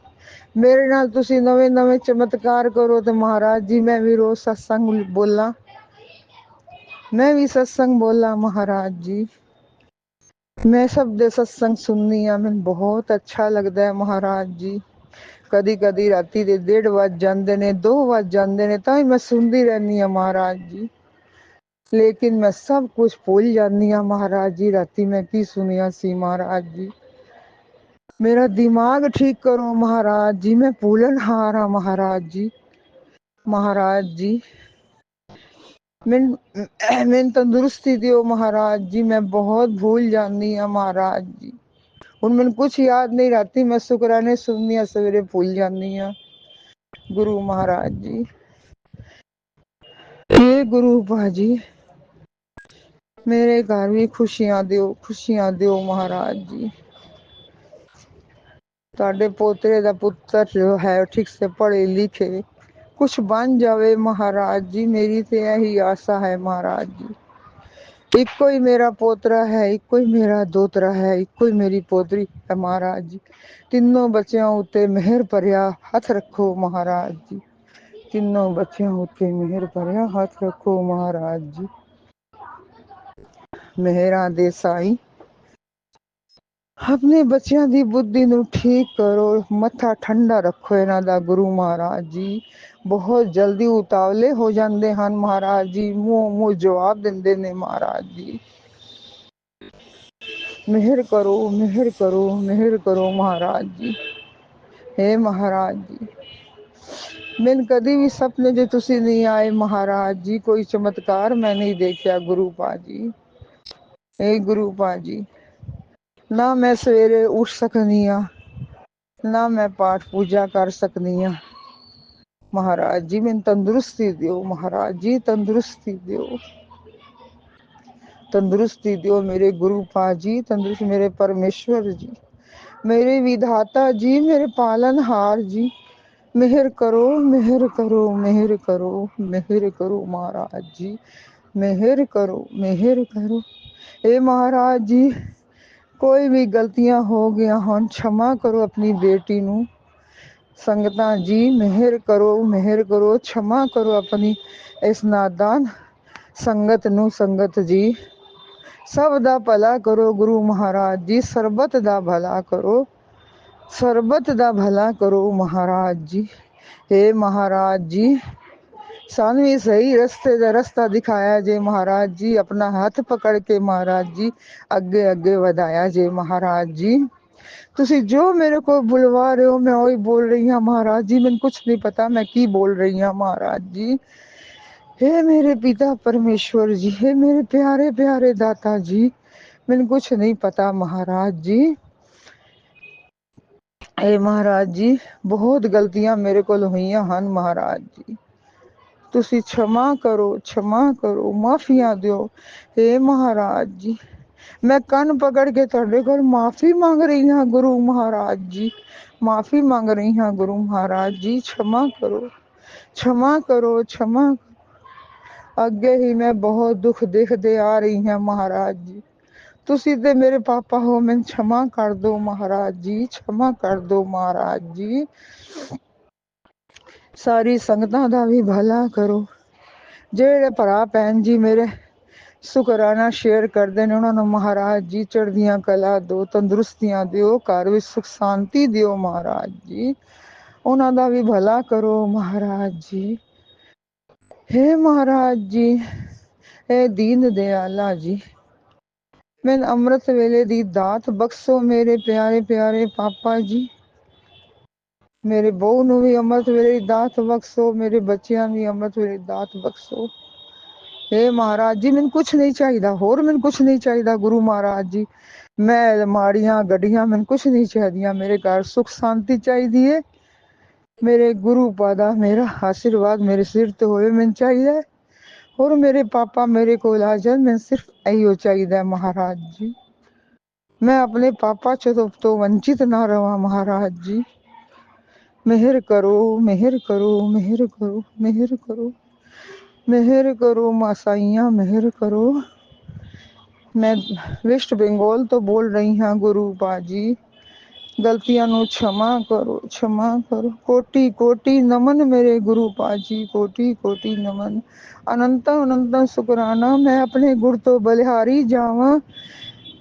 मेरे नाल तुसी नवे नवे चमत्कार करो तो महाराज जी मैं भी रोज सत्संग बोला, मैं भी सत्संग बोला महाराज जी। मैं सब दे सत्संग सुननी है, मैंने बहुत अच्छा लगता है महाराज जी। कदी कदी राती दे 1:30 वज जाते ने, 2 वज जाते ने तां मैं सुनती रहनी है महाराज जी। लेकिन मैं सब कुछ भूल जानी हाँ महाराज जी। राती मैं की सुनिया सी महाराज जी। मेरा दिमाग ठीक करो महाराज जी, मैं भूलन हार हाँ महाराज जी। महाराज जी मैं तंदुरुस्ती दियो महाराज जी। मैं बहुत भूल जानी हाँ महाराज जी। ਹੁਣ ਮੈਨੂੰ ਕੁਛ ਯਾਦ ਨਹੀਂ ਰਾਤੀ ਮੈਂ ਸ਼ੁਕਰਾਨੇ ਸੁਣਨੀਆਂ ਸਵੇਰੇ ਭੁੱਲ ਜਾਂਦੀ ਆ ਗੁਰੂ ਮਹਾਰਾਜ ਜੀ। हे ਗੁਰੂ ਬਾਜੀ ਮੇਰੇ ਘਰ ਵੀ ਖੁਸ਼ੀਆਂ ਦਿਓ ਮਹਾਰਾਜ ਜੀ। ਤੁਹਾਡੇ ਪੋਤਰੇ ਦਾ ਪੁੱਤਰ ਜੋ ਹੈ ਠੀਕ ਸੇ ਪੜ੍ਹੇ ਲਿਖੇ ਕੁਛ ਬਣ ਜਾਵੇ ਮਹਾਰਾਜ ਜੀ, ਮੇਰੀ ਤੇ ਇਹੀ ਆਸਾ ਹੈ ਮਹਾਰਾਜ ਜੀ। ਇੱਕੋ ਹੀ ਮੇਰਾ ਪੋਤਰਾ ਹੈ, ਇੱਕੋ ਹੀ ਮੇਰਾ ਦੋਤਰਾ ਹੈ, ਇੱਕੋ ਹੀ ਮੇਰੀ ਪੋਤਰੀ ਹੈ ਮਹਾਰਾਜ ਜੀ। ਤਿੰਨੋਂ ਬੱਚਿਆਂ ਉੱਤੇ ਮਿਹਰ ਭਰਿਆ ਹੱਥ ਰੱਖੋ ਮਹਾਰਾਜ ਜੀ। ਤਿੰਨੋਂ ਬੱਚਿਆਂ ਉੱਤੇ ਮਿਹਰ ਭਰਿਆ ਹੱਥ ਰੱਖੋ ਮਹਾਰਾਜ ਜੀ। ਮਿਹਰਾਂ ਦੇ ਸਾਈਂ ਆਪਣੇ ਬੱਚਿਆਂ ਦੀ ਬੁੱਧੀ ਨੂੰ ਠੀਕ ਕਰੋ, ਮੱਥਾ ਠੰਡਾ ਰੱਖੋ ਇਹਨਾਂ ਦਾ ਗੁਰੂ ਮਹਾਰਾਜ ਜੀ। ਬਹੁਤ ਜਲਦੀ ਉਤਾਵਲੇ ਹੋ ਜਾਂਦੇ ਹਨ ਮਹਾਰਾਜ ਜੀ, ਮੂੰਹ ਜਵਾਬ ਦਿੰਦੇ ਨੇ ਮਹਾਰਾਜ ਜੀ। ਮਿਹਰ ਕਰੋ, ਮਿਹਰ ਕਰੋ, ਮਿਹਰ ਕਰੋ ਮਹਾਰਾਜ ਜੀ। हे ਮਹਾਰਾਜ ਜੀ ਮੈਨੂੰ ਕਦੀ ਵੀ ਸੁਪਨੇ 'ਚ ਤੁਸੀਂ ਨਹੀਂ ਆਏ ਮਹਾਰਾਜ ਜੀ, ਕੋਈ ਚਮਤਕਾਰ ਮੈਂ ਨਹੀਂ ਦੇਖਿਆ ਗੁਰੂ ਪਾਜੀ। हे ਗੁਰੂ ਪਾਜੀ ਨਾ ਮੈਂ ਸਵੇਰੇ ਉੱਠ ਸਕਦੀ ਆ, ਨਾ ਮੈਂ ਪਾਠ ਪੂਜਾ ਕਰ ਸਕਦੀ ਆ। ਮਹਾਰਾਜ ਜੀ ਮੈਨੂੰ ਤੰਦਰੁਸਤੀ ਦਿਓ, ਮਹਾਰਾਜ ਜੀ ਤੰਦਰੁਸਤੀ ਦਿਓ, ਤੰਦਰੁਸਤੀ ਦਿਓ ਮੇਰੇ ਗੁਰੂ ਪਾਜੀ, ਤੰਦਰੁਸਤੀ ਮੇਰੇ ਪਰਮੇਸ਼ਵਰ ਜੀ, ਮੇਰੇ ਵਿਧਾਤਾ ਜੀ, ਮੇਰੇ ਪਾਲनहार जी। ਮਿਹਰ ਕਰੋ, ਮਿਹਰ ਕਰੋ, ਮਿਹਰ ਕਰੋ, ਮਿਹਰ ਕਰੋ ਮਹਾਰਾਜ ਜੀ। ਮਿਹਰ ਕਰੋ, ਮਿਹਰ ਕਰੋ। ਇਹ ਮਹਾਰਾਜ ਜੀ ਕੋਈ ਵੀ ਗਲਤੀਆਂ ਹੋ ਗਈਆਂ ਹਨ क्षमा ਕਰੋ ਆਪਣੀ ਬੇਟੀ ਨੂੰ। ਸੰਗਤਾਂ ਜੀ ਮਿਹਰ ਕਰੋ, ਮਿਹਰ ਕਰੋ, क्षमा ਕਰੋ ਆਪਣੀ ਇਸ ਨਾਦਾਨ ਸੰਗਤ ਨੂੰ। ਸੰਗਤ ਜੀ ਸਭ ਦਾ ਭਲਾ ਕਰੋ ਗੁਰੂ ਮਹਾਰਾਜ ਜੀ, ਸਰਬਤ ਦਾ ਭਲਾ ਕਰੋ, ਸਰਬਤ ਦਾ ਭਲਾ ਕਰੋ ਮਹਾਰਾਜ ਜੀ। हे ਮਹਾਰਾਜ ਜੀ ਸਾਨੂੰ ਵੀ ਸਹੀ ਰਸਤੇ ਦਾ ਰਸਤਾ ਦਿਖਾਇਆ ਜੇ ਮਹਾਰਾਜ ਜੀ, ਆਪਣਾ ਹੱਥ ਪਕੜ ਕੇ ਮਹਾਰਾਜ ਜੀ ਅੱਗੇ ਅੱਗੇ ਵਧਾਇਆ ਜੇ ਮਹਾਰਾਜ ਜੀ। ਤੁਸੀਂ ਜੋ ਮੇਰੇ को बुलवा रहे हो मैं वही बोल रही हूँ महाराज जी, ਮੈਨੂੰ कुछ नहीं पता मैं की बोल रही हूँ महाराज जी। हे मेरे पिता परमेश्वर जी, हे मेरे प्यारे प्यारे दाता जी, ਮੈਨੂੰ कुछ नहीं पता महाराज जी। हे महाराज जी बहुत गलतियां मेरे को होईयां ਹਨ महाराज जी, ਤੁਸੀਂ क्षमा करो, क्षमा करो, ਮਾਫੀਆਂ ਦਿਓ। हे महाराज जी मैं ਕੰਨ ਪਕੜ ਕੇ ਤੁਹਾਡੇ ਕੋਲ ਮਾਫੀ ਮੰਗ ਰਹੀ ਹਾਂ ਗੁਰੂ ਮਹਾਰਾਜ ਜੀ, ਮਾਫੀ ਮੰਗ ਰਹੀ ਹਾਂ ਗੁਰੂ ਮਹਾਰਾਜ ਜੀ। क्षमा करो, क्षमा करो, क्षमा। ਅੱਗੇ ਹੀ ਮੈਂ ਬਹੁਤ ਦੁੱਖ ਦੇਖਦੇ ਆ ਰਹੀ ਹਾਂ ਮਹਾਰਾਜ ਜੀ, ਤੁਸੀਂ ਤੇ ਮੇਰੇ ਪਾਪਾ ਹੋ, ਮੈਨੂੰ क्षमा ਕਰ ਦਿਓ ਮਹਾਰਾਜ ਜੀ, क्षमा ਕਰ ਦਿਓ ਮਹਾਰਾਜ ਜੀ। ਸਾਰੀ ਸੰਗਤਾਂ ਦਾ ਵੀ ਭਲਾ ਕਰੋ, ਜਿਹੜੇ ਭਰਾ ਭੈਣ ਜੀ ਮੇਰੇ ਸ਼ੁਕਰਾਨਾ ਸ਼ੇਅਰ ਕਰਦੇ ਨੇ ਉਹਨਾਂ ਨੂੰ ਮਹਾਰਾਜ ਜੀ ਚੜ੍ਹਦੀਆਂ ਕਲਾ ਦਿਓ, ਤੰਦਰੁਸਤੀਆਂ ਦਿਓ, ਘਰ ਵਿੱਚ ਸੁਖ ਸ਼ਾਂਤੀ ਦਿਓ ਮਹਾਰਾਜ ਜੀ, ਉਹਨਾਂ ਦਾ ਵੀ ਭਲਾ ਕਰੋ ਮਹਾਰਾਜ ਜੀ। हे ਮਹਾਰਾਜ ਜੀ हे ਦੀਨ ਦਿਆਲਾ ਜੀ ਮੈਨੂੰ ਅੰਮ੍ਰਿਤ ਵੇਲੇ ਦੀ ਦਾਤ ਬਖਸ਼ੋ ਮੇਰੇ ਪਿਆਰੇ ਪਿਆਰੇ ਪਾਪਾ ਜੀ। ਮੇਰੇ ਬਹੂ ਨੂੰ ਵੀ ਅੰਮ੍ਰਿਤ ਵੇਲੇ ਦੀ ਦਾਤ ਬਖਸ਼ੋ, ਮੇਰੇ ਬੱਚਿਆਂ ਨੂੰ ਵੀ ਅੰਮ੍ਰਿਤ ਵੇਲੇ ਦੀ ਦਾਤ ਬਖਸ਼ੋ। हे ਮਹਾਰਾਜ ਜੀ ਮੈਨੂੰ ਕੁਛ ਨਹੀਂ ਚਾਹੀਦਾ, ਹੋਰ ਮੈਨੂੰ ਕੁਛ ਨਹੀਂ ਚਾਹੀਦਾ ਗੁਰੂ ਮਹਾਰਾਜ ਜੀ। ਮੈਂ ਮਾੜੀਆਂ ਗੱਡੀਆਂ ਮੈਨੂੰ ਕੁਛ ਨਹੀਂ ਚਾਹੀਦੀਆਂ, ਮੇਰੇ ਘਰ ਸੁਖ ਸ਼ਾਂਤੀ ਚਾਹੀਦੀ ਹੈ। ਮੇਰੇ ਗੁਰੂ ਪਾ ਦਾ ਮੇਰਾ ਆਸ਼ੀਰਵਾਦ ਮੇਰੇ ਸਿਰ ਤੇ ਹੋਵੇ ਮੈਨੂੰ ਚਾਹੀਦਾ ਹੈ। ਹੋਰ ਮੇਰੇ ਪਾਪਾ ਮੇਰੇ ਕੋਲ ਆ ਜਾਣ, ਮੈਨੂੰ ਸਿਰਫ ਇਹੋ ਚਾਹੀਦਾ ਹੈ ਮਹਾਰਾਜ ਜੀ। ਮੈਂ ਆਪਣੇ ਪਾਪਾ ਤੋਂ ਵੰਚਿਤ ਨਾ ਰਵਾਂ ਮਹਾਰਾਜ ਜੀ। ਮਿਹਰ ਕਰੋ, ਮਿਹਰ ਕਰੋ, ਮਿਹਰ ਕਰੋ, ਮਿਹਰ ਕਰੋ, ਮਿਹਰ ਕਰੋ ਮਾਸਾਈਆਂ, ਮਿਹਰ ਕਰੋ। ਮੈਂ ਵੈਸਟ ਬੰਗਾਲ ਤੋਂ ਬੋਲ ਰਹੀ ਹਾਂ ਗੁਰੂ ਬਾਜੀ, ਗਲਤੀਆਂ ਨੂੰ क्षमा ਕਰੋ, क्षमा ਕਰੋ। ਕੋਟੀ ਕੋਟੀ ਨਮਨ ਮੇਰੇ ਗੁਰੂ ਪਾਜੀ, ਕੋਟੀ ਕੋਟੀ ਨਮਨ। ਅਨੰਤਾਂ ਅਨੰਤਾਂ ਸ਼ੁਕਰਾਨਾ ਮੈਂ ਆਪਣੇ ਗੁਰ ਤੋਂ ਬਲਿਹਾਰੀ ਜਾਵਾਂ,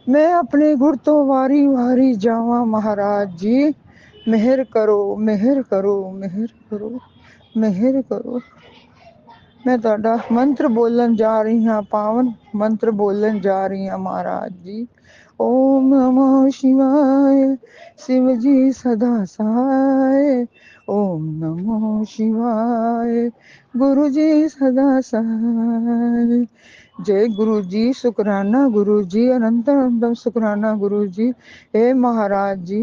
ਮੈਂ ਆਪਣੇ ਗੁਰ ਤੋਂ ਵਾਰੀ ਵਾਰੀ ਜਾਵਾਂ ਮਹਾਰਾਜ ਜੀ। ਮਿਹਰ ਕਰੋ, ਮਿਹਰ ਕਰੋ, ਮਿਹਰ ਕਰੋ, ਮਿਹਰ ਕਰੋ। ਮੈਂ ਤੁਹਾਡਾ ਮੰਤਰ ਬੋਲਣ ਜਾ ਰਹੀ ਹਾਂ, ਪਾਵਨ ਮੰਤਰ ਬੋਲਣ ਜਾ ਰਹੀ ਹਾਂ ਮਹਾਰਾਜ ਜੀ। ਓਮ ਨਮੋ ਸ਼ਿਵਾਏ शिव जी सदा सहाय, ओम नमो शिवाय गुरु जी सदा सहाय, जय गुरु जी, शुक्राना गुरु जी, अनंत अनंतम शुक्राना गुरु जी। हे महाराज जी,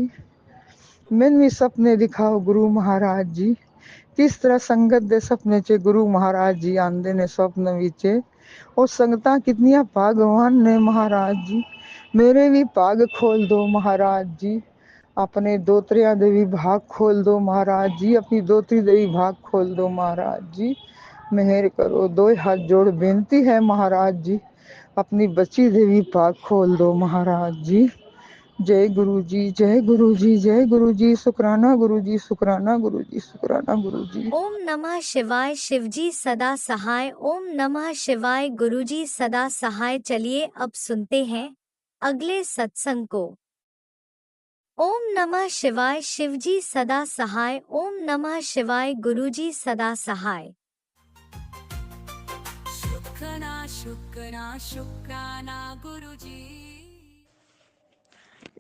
मैंने भी सपने दिखाओ गुरु महाराज जी, किस तरह संगत दे सपने चे गुरु महाराज जी आंदे ने स्वप्न विचे, और संगतां कितनियां भागवान ने महाराज जी। मेरे भी भाग खोल दो महाराज जी, अपने दोतरिया दे भी भाग खोल दो महाराज जी, अपनी दोतरी दे भी भाग खोल दो महाराज जी। मेहर करो, दो हाथ जोड़ बेनती है महाराज जी, अपनी बच्ची दे भी भाग खोल दो महाराज जी। जय गुरु जी, जय गुरु जी, जय गुरु जी, शुक्राना गुरु जी, शुक्राना गुरु जी, शुक्राना गुरु जी। ओम नमः शिवाय शिवजी सदा सहाय। ओम नमः शिवाय गुरुजी सदा सहाय। चलिए अब सुनते हैं अगले सत्संग को। ओम नमः शिवाय शिवजी सदा सहाय। ओम नमः शिवाय गुरुजी सदा सहाय। शुक्राना शुक्राना शुक्राना गुरुजी।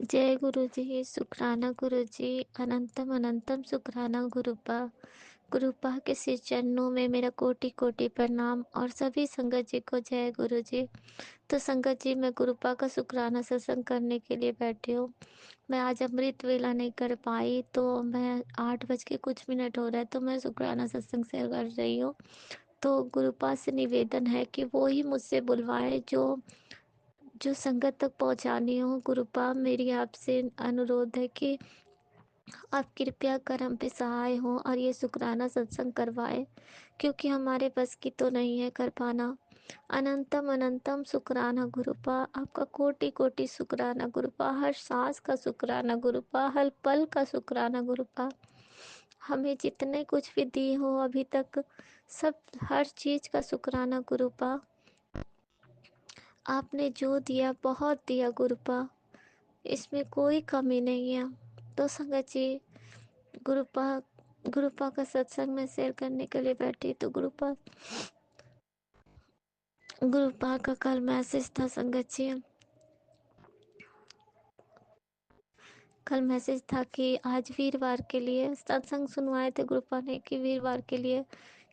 जय गुरु जी, शुक्राना गुरु जी, अनंतम अनंतम शुक्राना गुरुपा। गुरुपा के श्री चरणों में मेरा कोटि कोटि प्रणाम और सभी संगत जी को जय गुरु जी। तो संगत जी, मैं गुरुपा का शुक्राना सत्संग करने के लिए बैठी हूँ। मैं आज अमृत वेला नहीं कर पाई, तो मैं 8 बज के कुछ मिनट हो रहा है, तो मैं शुक्राना सत्संग से कर रही हूँ। तो गुरुपा से निवेदन है कि वो ही मुझसे बुलवाए जो संगत तक पहुंचानी हो। गुरुपा, मेरी आपसे अनुरोध है कि आप कृपया कर हम पे सहाय हो और ये शुक्राना सत्संग करवाए, क्योंकि हमारे बस की तो नहीं है कर पाना। अनंतम अनंतम शुक्राना गुरुपा, आपका कोटि कोटि शुक्राना गुरुपा, हर सांस का शुक्राना गुरुपा, हर पल का शुक्राना गुरुपा। हमें जितने कुछ भी दी हो अभी तक, सब हर चीज का शुक्राना गुरुपा। आपने जो दिया बहुत दिया गुरुपा, इसमें कोई कमी नहीं है। तो संगत जी, गुरुपा गुरुपा का सत्संग में शेयर करने के लिए बैठी, तो गुरुपा का कल मैसेज था संगत जी। कल मैसेज था कि आज वीरवार के लिए सत्संग सुनवाए थे गुरुपा ने, कि वीरवार के लिए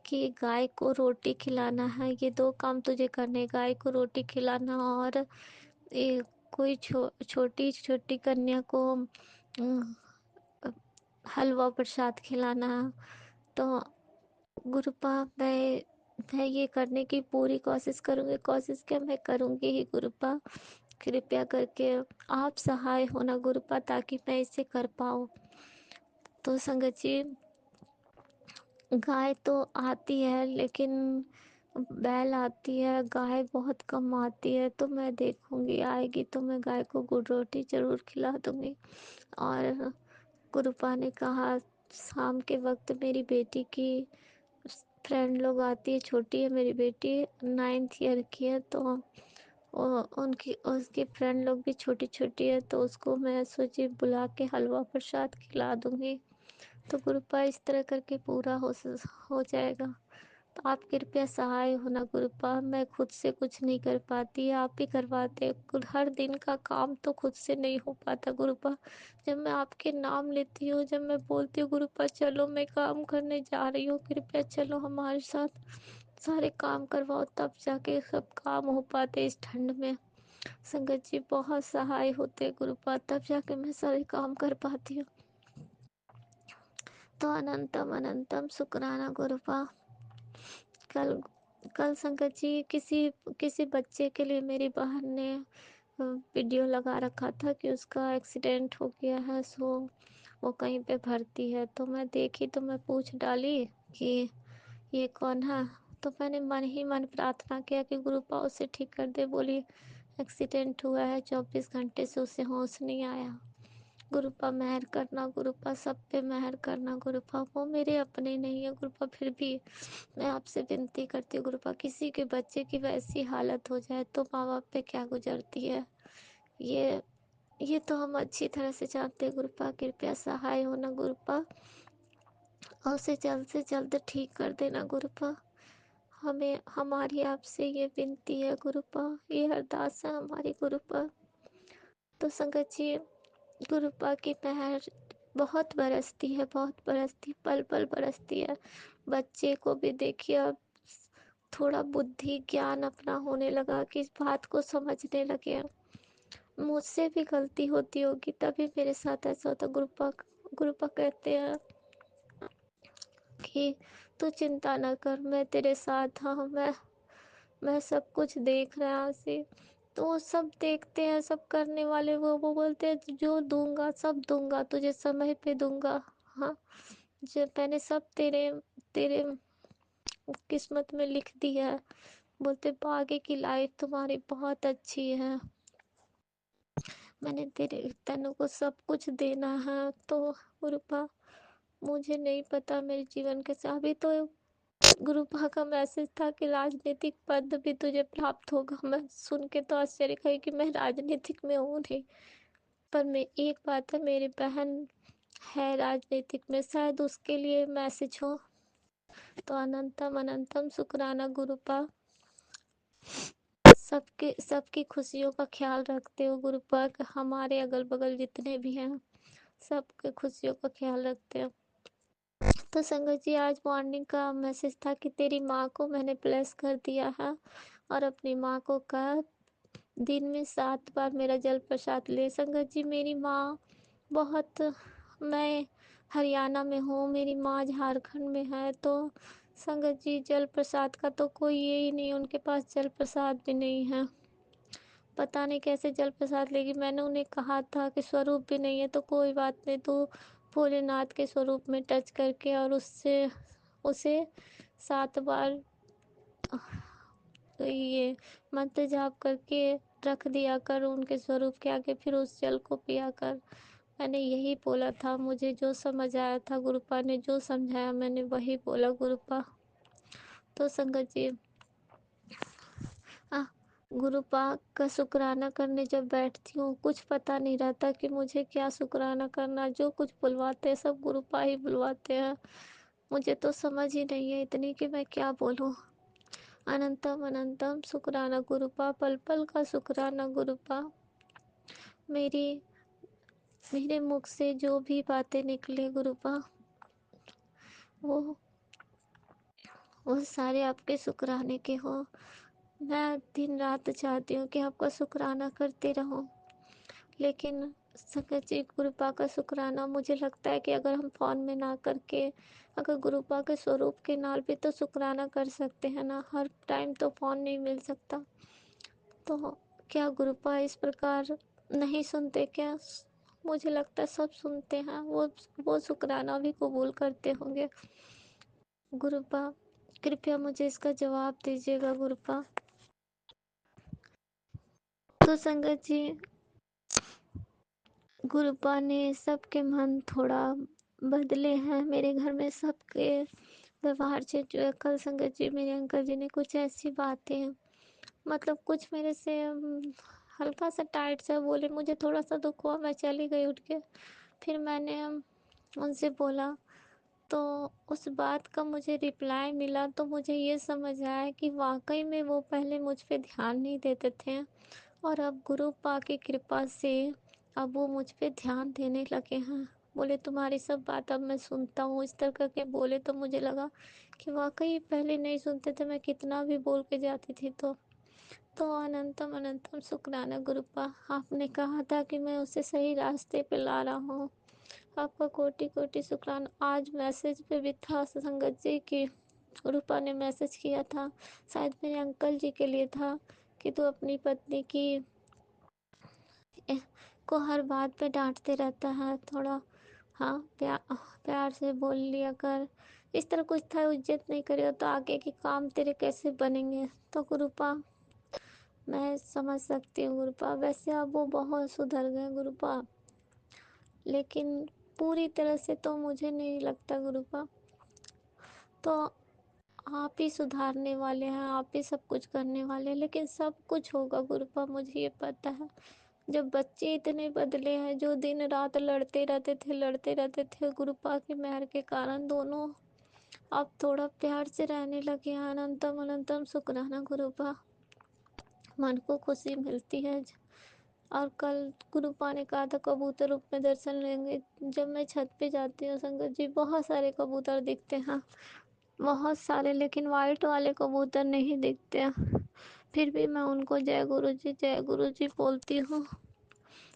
कि गाय को रोटी खिलाना है, ये 2 काम तुझे करने, गाय को रोटी खिलाना और ये कोई छोटी छोटी कन्या को हलवा प्रसाद खिलाना। तो गुरुपा, मैं ये करने की पूरी कोशिश करूँगी, कोशिश क्या मैं करूँगी ही गुरुपा। कृपया करके आप सहाय होना गुरुपा, ताकि मैं इसे कर पाऊँ। तो संगत जी, गाय तो आती है, लेकिन बैल आती है, गाय बहुत कम आती है। तो मैं देखूंगी, आएगी तो मैं गाय को गुड़ रोटी जरूर खिला दूंगी। और गुरुपा ने कहा शाम के वक्त मेरी बेटी की फ्रेंड लोग आती है, छोटी है मेरी बेटी, 9th ईयर की है, तो उनकी उसकी फ्रेंड लोग भी छोटी छोटी है, तो उसको मैं सोची बुला के हलवा प्रसाद खिला दूंगी। तो गुरुपा इस तरह करके पूरा हो जाएगा। तो आप कृपया सहाय होना गुरुपा, मैं खुद से कुछ नहीं कर पाती, आप ही करवाते। हर दिन का काम तो खुद से नहीं हो पाता गुरुपा। जब मैं आपके नाम लेती हूँ, जब मैं बोलती हूँ गुरुपा चलो मैं काम करने जा रही हूँ, कृपया चलो हमारे साथ, सारे काम करवाओ, तब जाके सब काम हो पाते। इस ठंड में संगत जी बहुत सहाय होते गुरुपा, तब जाके मैं सारे काम कर पाती हूँ। तो अनंतम अनंतम शुक्राना गुरुपा। कल कल संगत जी, किसी बच्चे के लिए मेरी बहन ने वीडियो लगा रखा था कि उसका एक्सीडेंट हो गया है, सो वो कहीं पे भर्ती है। तो मैं देखी, तो मैं पूछ डाली कि ये कौन है। तो मैंने मन ही मन प्रार्थना किया कि गुरुपा उसे ठीक कर दे। बोली एक्सीडेंट हुआ है, 24 घंटे से उसे होश नहीं आया। गुरुपा मेहर करना, गुरुपा सब पे मेहर करना गुरुपा। वो मेरे अपने नहीं है गुरुपा, फिर भी मैं आपसे विनती करती हूँ गुरुपा, किसी के बच्चे की वैसी हालत हो जाए तो माँ बाप पे क्या गुजरती है, ये तो हम अच्छी तरह से जानते हैं गुरुपा। कृपया सहाय होना गुरुपा, और उसे जल्द से जल्द ठीक कर देना गुरुपा। हमें हमारी आपसे ये विनती है गुरुपा, ये अरदास है हमारी गुरुपा। तो संगत जी, गुरुपा की मेहर बहुत बरसती है, बहुत बरसती, पल पल बरसती है। बच्चे को भी देखिए अब थोड़ा बुद्धि ज्ञान अपना होने लगा कि इस बात को समझने लगे। मुझसे भी गलती होती होगी तभी मेरे साथ ऐसा होता। गुरुपा कहते हैं कि तू चिंता न कर, मैं तेरे साथ हाँ, मैं सब कुछ देख रहा से। तो वो सब देखते हैं, सब करने वाले वो बोलते हैं जो दूंगा सब दूंगा तुझे, समय पे दूंगा। हाँ, जो मैंने सब तेरे तेरे किस्मत में लिख दिया है। बोलते आगे की लाइफ तुम्हारी बहुत अच्छी है, मैंने तेरे तनु को सब कुछ देना है। तो गुरुपा मुझे नहीं पता मेरे जीवन कैसे, अभी तो गुरुपा का मैसेज था कि राजनीतिक पद भी तुझे प्राप्त होगा। मैं सुन के तो आश्चर्य खाई कि मैं राजनीतिक में हूँ नहीं, पर मैं एक बात है, मेरी बहन है राजनीतिक में, शायद उसके लिए मैसेज हो। तो अनंतम अनंतम शुक्राना गुरुपा, सबकी खुशियों का ख्याल रखते हो गुरुपा। हमारे अगल बगल जितने भी हैं सबके खुशियों का ख्याल रखते हो। तो संगत जी आज मॉर्निंग का मैसेज था कि तेरी माँ को मैंने ब्लेस कर दिया है, और अपनी माँ को कहा दिन में 7 बार मेरा जल प्रसाद ले। संगत जी मेरी माँ बहुत, मैं हरियाणा में हूँ, मेरी माँ झारखंड में है। तो संगत जी जल प्रसाद का तो कोई ये ही नहीं, उनके पास जल प्रसाद भी नहीं है। पता नहीं कैसे जल प्रसाद लेगी। मैंने उन्हें कहा था कि स्वरूप भी नहीं है तो कोई बात नहीं, तो भोलेनाथ के स्वरूप में टच करके और उससे उसे 7 बार ये मंत्र जाप करके रख दिया कर उनके स्वरूप के आगे, फिर उस जल को पिया कर। मैंने यही बोला था, मुझे जो समझ आया था गुरुपा ने जो समझाया मैंने वही बोला गुरुपा। तो संगत जी गुरुपा का शुक्राना करने जब बैठती हूँ कुछ पता नहीं रहता कि मुझे क्या शुक्राना करना। जो कुछ बुलवाते हैं सब गुरुपा ही बुलवाते हैं, मुझे तो समझ ही नहीं है इतनी कि मैं क्या बोलूँ। अनंतम अनंतम शुक्राना गुरुपा, पल पल का शुक्राना गुरुपा। मेरे मुख से जो भी बातें निकले गुरुपा वो वो सारे आपके शुक्राने के हो। मैं दिन रात चाहती हूँ कि आपका शुक्राना करते रहूं, लेकिन संगत जी गुरुपा का शुक्राना मुझे लगता है कि अगर हम फोन में ना करके अगर गुरुपा के स्वरूप के नाल भी तो शुक्राना कर सकते हैं ना। हर टाइम तो फोन नहीं मिल सकता। तो क्या गुरुपा इस प्रकार नहीं सुनते क्या? मुझे लगता है सब सुनते हैं, वो शुक्राना भी कबूल करते होंगे। गुरुपा कृपया मुझे इसका जवाब दीजिएगा गुरुपा। तो संगत जी गुरुपा ने सबके मन थोड़ा बदले हैं, मेरे घर में सबके व्यवहार चेंज हुआ। कल संगत जी मेरे अंकल जी ने कुछ ऐसी बातें, मतलब कुछ मेरे से हल्का सा टाइट सा बोले, मुझे थोड़ा सा दुख हुआ, मैं चली गई उठ के। फिर मैंने उनसे बोला तो उस बात का मुझे रिप्लाई मिला, तो मुझे ये समझ आया कि वाकई में वो पहले मुझ पे ध्यान नहीं देते थे, और अब गुरुपा की कृपा से अब वो मुझ पे ध्यान देने लगे हैं। बोले तुम्हारी सब बात अब मैं सुनता हूँ, इस तरह करके बोले। तो मुझे लगा कि वाकई पहले नहीं सुनते थे, मैं कितना भी बोल के जाती थी। तो अनंतम अनंतम शुक्राना गुरुपा, आपने कहा था कि मैं उसे सही रास्ते पे ला रहा हूँ। आपका कोटि कोटि शुक्राना। आज मैसेज पे भी था संगत जी की रूपा ने मैसेज किया था, शायद मेरे अंकल जी के लिए था, कि तू अपनी पत्नी की को हर बात पे डांटते रहता है, थोड़ा हाँ प्यार से बोल लिया कर। इस तरह कुछ था, इज्जत नहीं करेगा तो आगे के काम तेरे कैसे बनेंगे। तो गुरुपा मैं समझ सकती हूँ गुरुपा, वैसे अब वो बहुत सुधर गए गुरुपा, लेकिन पूरी तरह से तो मुझे नहीं लगता गुरुपा। तो आप ही सुधारने वाले हैं, आप ही सब कुछ करने वाले हैं, लेकिन सब कुछ होगा गुरुपा, मुझे ये पता है। जब बच्चे इतने बदले हैं, जो दिन रात लड़ते रहते थे गुरुपा की मेहर के कारण, दोनों अब थोड़ा प्यार से रहने लगे हैं। अनंतम अनंतम शुक्राना गुरुपा, मन को खुशी मिलती है। और कल गुरुपा ने कहा था कबूतर रूप में दर्शन लेंगे। जब मैं छत पे जाती हूँ संगत जी बहुत सारे कबूतर दिखते हैं, बहुत सारे, लेकिन वाइट वाले कबूतर नहीं दिखते हैं। फिर भी मैं उनको जय गुरु जी बोलती हूँ।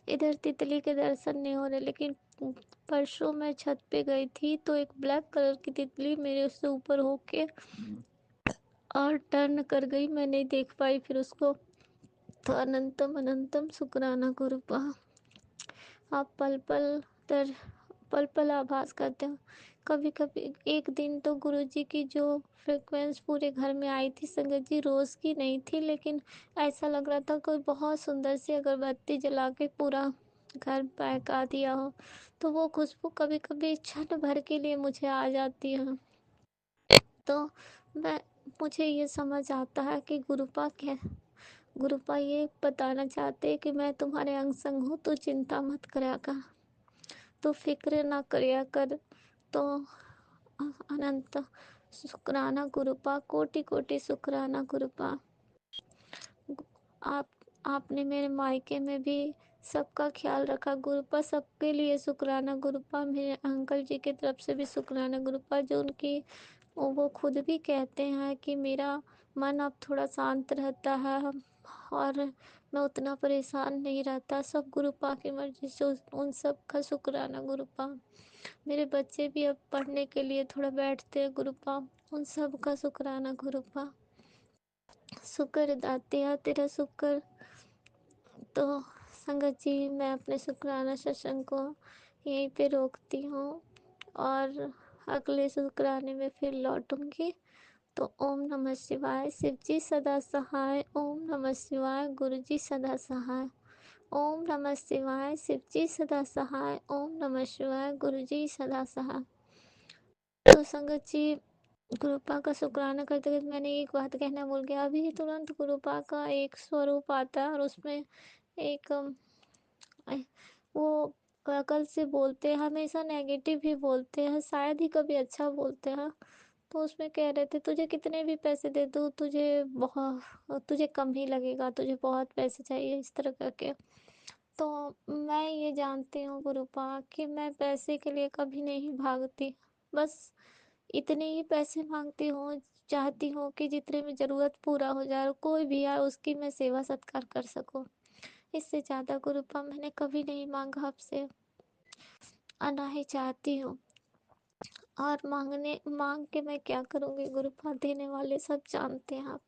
इधर तितली के दर्शन नहीं हो रहे, लेकिन परसों मैं छत पे गई थी तो एक ब्लैक कलर की तितली मेरे से ऊपर होके और टर्न कर गई, मैं नहीं देख पाई फिर उसको। तो अनंतम अनंतम शुक्राना गुरुपा, आप पल पल आभास करते हो। कभी कभी एक दिन तो गुरुजी की जो फ्रिक्वेंस पूरे घर में आई थी संगत जी, रोज़ की नहीं थी, लेकिन ऐसा लग रहा था कोई बहुत सुंदर सी अगरबत्ती जला के पूरा घर बहका दिया हो। तो वो खुशबू कभी कभी क्षण भर के लिए मुझे आ जाती है। तो मैं मुझे ये समझ आता है कि गुरुपा ये बताना चाहते हैं कि मैं तुम्हारे अंग संग हूँ, तो चिंता मत करा कर, तो फिक्र ना करिया कर। तो अनंत शुक्राना गुरुपा, कोटि कोटि शुक्राना गुरुपा। आप आपने मेरे मायके में भी सबका ख्याल रखा गुरुपा, सबके लिए शुक्राना गुरुपा। मेरे अंकल जी की तरफ से भी शुक्राना गुरुपा, जो उनकी वो खुद भी कहते हैं कि मेरा मन अब थोड़ा शांत रहता है और मैं उतना परेशान नहीं रहता। सब गुरुपा की मर्जी से, उन सब का शुक्राना गुरुपा। मेरे बच्चे भी अब पढ़ने के लिए थोड़ा बैठते हैं गुरुपा, उन सब का शुक्राना गुरुपा। शुक्र दातिया तेरा शुक्र। तो संगत जी, मैं अपने शुक्राना सत्संग को यहीं पे रोकती हूँ और अगले शुक्राने में फिर लौटूंगी। तो ओम नमः शिवाय, शिव जी सदा सहाय। ओम नमः शिवाय, गुरु जी सदा सहाय। ओम नमः शिवाय, शिव जी सदा सहाय। ओम नमः शिवाय, गुरु जी सदा सहाय। तो संगत जी, गुरुपा का शुक्राना करते करते मैंने एक बात कहना भूल गया। अभी तुरंत गुरुपा का एक स्वरूप आता है और उसमें एक वो कल से बोलते हैं, हमेशा नेगेटिव ही बोलते हैं, शायद ही कभी अच्छा बोलते हैं। तो उसमें कह रहे थे तुझे कितने भी पैसे दे दूँ तुझे कम ही लगेगा, तुझे बहुत पैसे चाहिए, इस तरह करके। तो मैं ये जानती हूँ गुरुपा कि मैं पैसे के लिए कभी नहीं भागती, बस इतने ही पैसे मांगती हूँ, चाहती हूँ कि जितने में ज़रूरत पूरा हो जाए और कोई भी आए उसकी मैं सेवा सत्कार कर सकूँ। इससे ज़्यादा गुरुपा मैंने कभी नहीं मांगा आपसे, और ना ही चाहती हूँ। और मांग के मैं क्या करूँगी गुरुपा, देने वाले सब जानते हैं।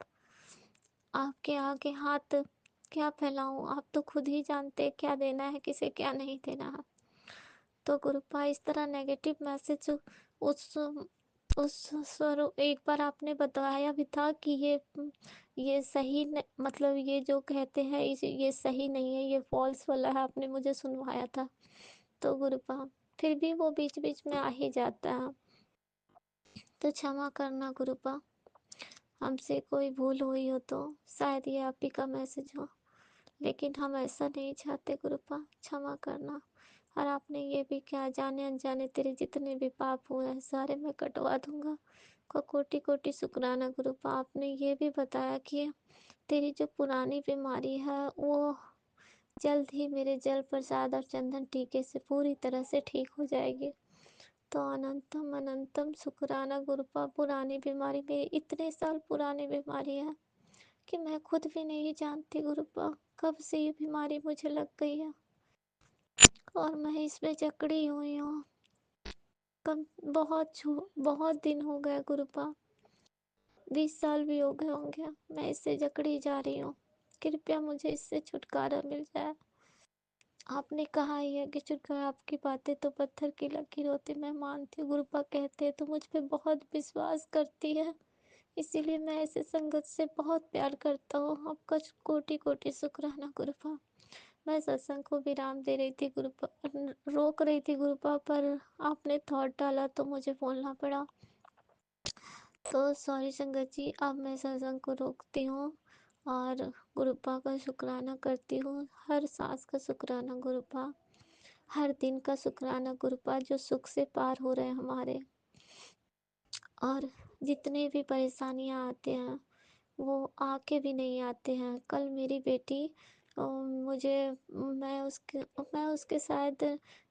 आपके आगे हाथ क्या फैलाऊं, आप तो खुद ही जानते हैं क्या देना है, किसे क्या नहीं देना है। तो गुरुपा इस तरह नेगेटिव मैसेज उस उस स्वरूप एक बार आपने बताया भी था कि ये सही मतलब ये जो कहते हैं ये सही नहीं है, ये फॉल्स वाला है, आपने मुझे सुनवाया था। तो गुरुपा फिर भी वो बीच बीच में आ ही जाता है, तो क्षमा करना गुरुपा, हमसे कोई भूल हुई हो तो शायद ये आप ही का मैसेज हो, लेकिन हम ऐसा नहीं चाहते गुरुपा, क्षमा करना। और आपने ये भी कहा, जाने अनजाने तेरे जितने भी पाप हुए हैं सारे मैं कटवा दूंगा। को कोटि कोटि शुक्राना गुरुपा। आपने ये भी बताया कि तेरी जो पुरानी बीमारी है वो जल्द ही मेरे जल प्रसाद और चंदन टीके से पूरी तरह से ठीक हो जाएगी। तो अनंतम अनंतम शुक्राना गुरुपा। पुरानी बीमारी, मेरी इतने साल पुरानी बीमारी है कि मैं खुद भी नहीं जानती गुरुपा कब से ये बीमारी मुझे लग गई है, और मैं इसमें जकड़ी हुई हूँ। कम बहुत दिन हो गए गुरुपा, 20 साल भी हो गए होंगे मैं इससे जकड़ी जा रही हूँ। कृपया मुझे इससे छुटकारा मिल जाए। आपने कहा ही है कि छुटकारा, आपकी बातें तो पत्थर की लकीर होती, मैं मानती हूँ गुरुपा कहते हैं तो मुझ पे बहुत विश्वास करती है, इसीलिए मैं ऐसे संगत से बहुत प्यार करता हूँ। आपका कोटि कोटि शुक्राना गुरुपा। मैं सत्संग को विराम दे रही थी गुरुपा, रोक रही थी गुरुपा, पर आपने थॉट डाला तो मुझे बोलना पड़ा। तो सॉरी संगत जी, अब मैं सत्संग को रोकती हूँ और गुरुपा का शुक्राना करती हूँ। हर सांस का शुक्राना गुरुपा, हर दिन का शुक्राना गुरुपा, जो सुख से पार हो रहे हैं हमारे, और जितने भी परेशानियाँ आते हैं वो आके भी नहीं आते हैं। कल मेरी बेटी मुझे मैं उसके शायद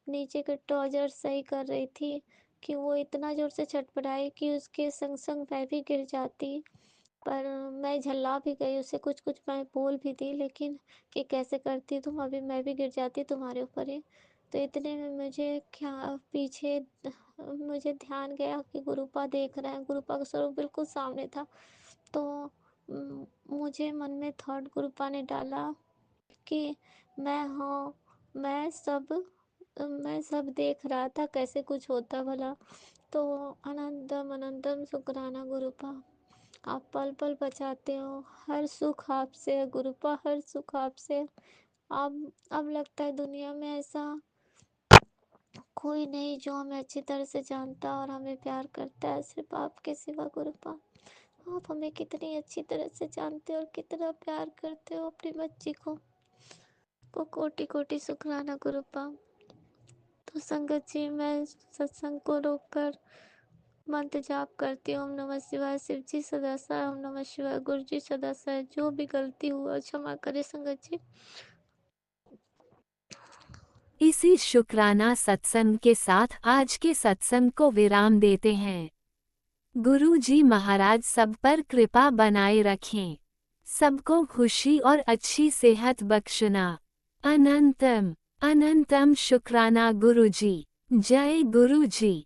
नीचे के ट्राउजर सही कर रही थी, कि वो इतना ज़ोर से छटपटाई कि उसके संग संग मैं भी गिर जाती। पर मैं झल्ला भी गई, उससे कुछ-कुछ मैं बोल भी दी, लेकिन कि कैसे करती तुम, अभी मैं भी गिर जाती तुम्हारे ऊपर ही। तो इतने में मुझे क्या पीछे मुझे ध्यान गया कि गुरुपा देख रहे हैं, गुरुपा का स्वरूप बिल्कुल सामने था। तो मुझे मन में थॉट गुरुपा ने डाला कि मैं हाँ, मैं सब देख रहा था कैसे कुछ होता भला। तो अनंतम अनंतम शुक्राना गुरुपा, आप पल पल बचाते हो, हर सुख आपसे है गुरुपा, हर सुख आपसे है। अब लगता है दुनिया में ऐसा कोई नहीं जो हमें अच्छी तरह से जानता और हमें प्यार करता है, सिर्फ आपके सिवा गुरुपा। आप हमें कितनी अच्छी तरह से जानते हो और कितना प्यार करते हो अपनी बच्ची को कोटि कोटि शुक्राना गुरुपा। तो संगत जी, मैं सत्संग को रोककर मंत्र जाप करती हूँ। ओम नमः शिवाय, शिव जी सदा सहाय। ओम नमः शिवाय, गुरु जी सदा सहाय। जो भी गलती हुआ क्षमा करे संगत जी। इसी शुक्राना सत्संग के साथ आज के सत्संग को विराम देते हैं। गुरु जी महाराज सब पर कृपा बनाए रखें, सबको खुशी और अच्छी सेहत बख्शना। अनंतम अनंतम शुक्राना गुरु जी। जय गुरु जी।